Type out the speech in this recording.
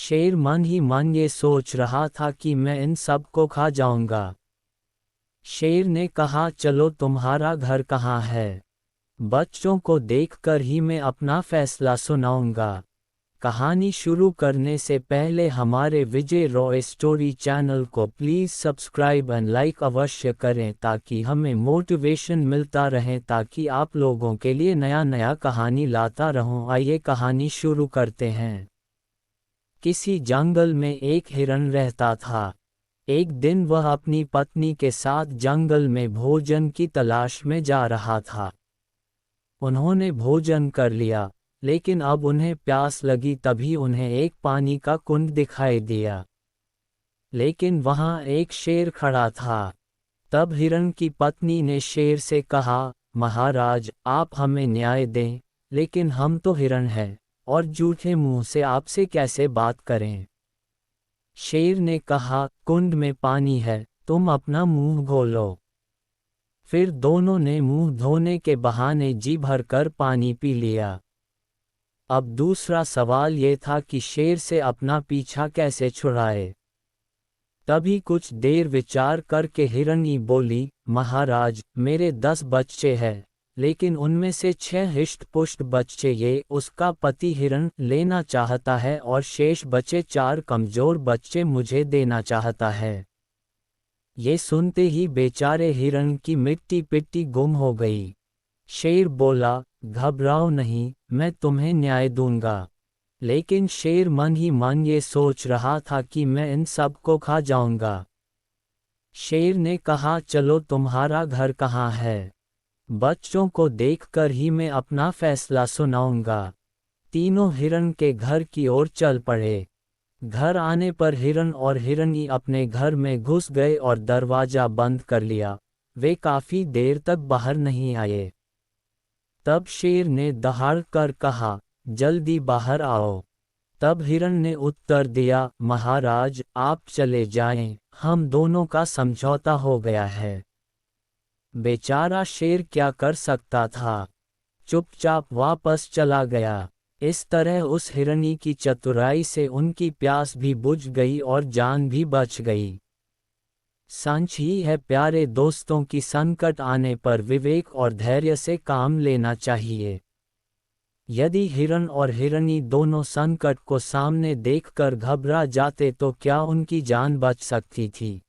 शेर मन ही मन ये सोच रहा था कि मैं इन सब को खा जाऊंगा। शेर ने कहा, चलो तुम्हारा घर कहाँ है? बच्चों को देखकर ही मैं अपना फैसला सुनाऊंगा। कहानी शुरू करने से पहले हमारे विजय रॉय स्टोरी चैनल को प्लीज़ सब्सक्राइब एंड लाइक अवश्य करें ताकि हमें मोटिवेशन मिलता रहे, ताकि आप लोगों के लिए नया नया कहानी लाता रहूं। आइए कहानी शुरू करते हैं। किसी जंगल में एक हिरण रहता था। एक दिन वह अपनी पत्नी के साथ जंगल में भोजन की तलाश में जा रहा था। उन्होंने भोजन कर लिया, लेकिन अब उन्हें प्यास लगी। तभी उन्हें एक पानी का कुंड दिखाई दिया, लेकिन वहां एक शेर खड़ा था। तब हिरण की पत्नी ने शेर से कहा, महाराज, आप हमें न्याय दें, लेकिन हम तो हिरण हैं और जूठे मुंह से आपसे कैसे बात करें। शेर ने कहा, कुंड में पानी है, तुम अपना मुंह खोलो। फिर दोनों ने मुंह धोने के बहाने जी भरकर पानी पी लिया। अब दूसरा सवाल ये था कि शेर से अपना पीछा कैसे छुड़ाए। तभी कुछ देर विचार करके हिरनी बोली, महाराज, मेरे 10 बच्चे हैं, लेकिन उनमें से 6 हिष्ट-पुष्ट बच्चे ये उसका पति हिरण लेना चाहता है और शेष बचे 4 कमजोर बच्चे मुझे देना चाहता है। ये सुनते ही बेचारे हिरण की मिट्टी पिट्टी गुम हो गई। शेर बोला, घबराओ नहीं, मैं तुम्हें न्याय दूंगा। लेकिन शेर मन ही मन ये सोच रहा था कि मैं इन सब को खा जाऊंगा। शेर ने कहा, चलो तुम्हारा घर कहाँ है? बच्चों को देखकर ही मैं अपना फैसला सुनाऊंगा। तीनों हिरण के घर की ओर चल पड़े। घर आने पर हिरण और हिरनी अपने घर में घुस गए और दरवाजा बंद कर लिया। वे काफी देर तक बाहर नहीं आए। तब शेर ने दहाड़ कर कहा, जल्दी बाहर आओ। तब हिरण ने उत्तर दिया, महाराज, आप चले जाएं, हम दोनों का समझौता हो गया है। बेचारा शेर क्या कर सकता था, चुपचाप वापस चला गया। इस तरह उस हिरनी की चतुराई से उनकी प्यास भी बुझ गई और जान भी बच गई। सच ही है प्यारे दोस्तों की संकट आने पर विवेक और धैर्य से काम लेना चाहिए। यदि हिरण और हिरनी दोनों संकट को सामने देखकर घबरा जाते तो क्या उनकी जान बच सकती थी?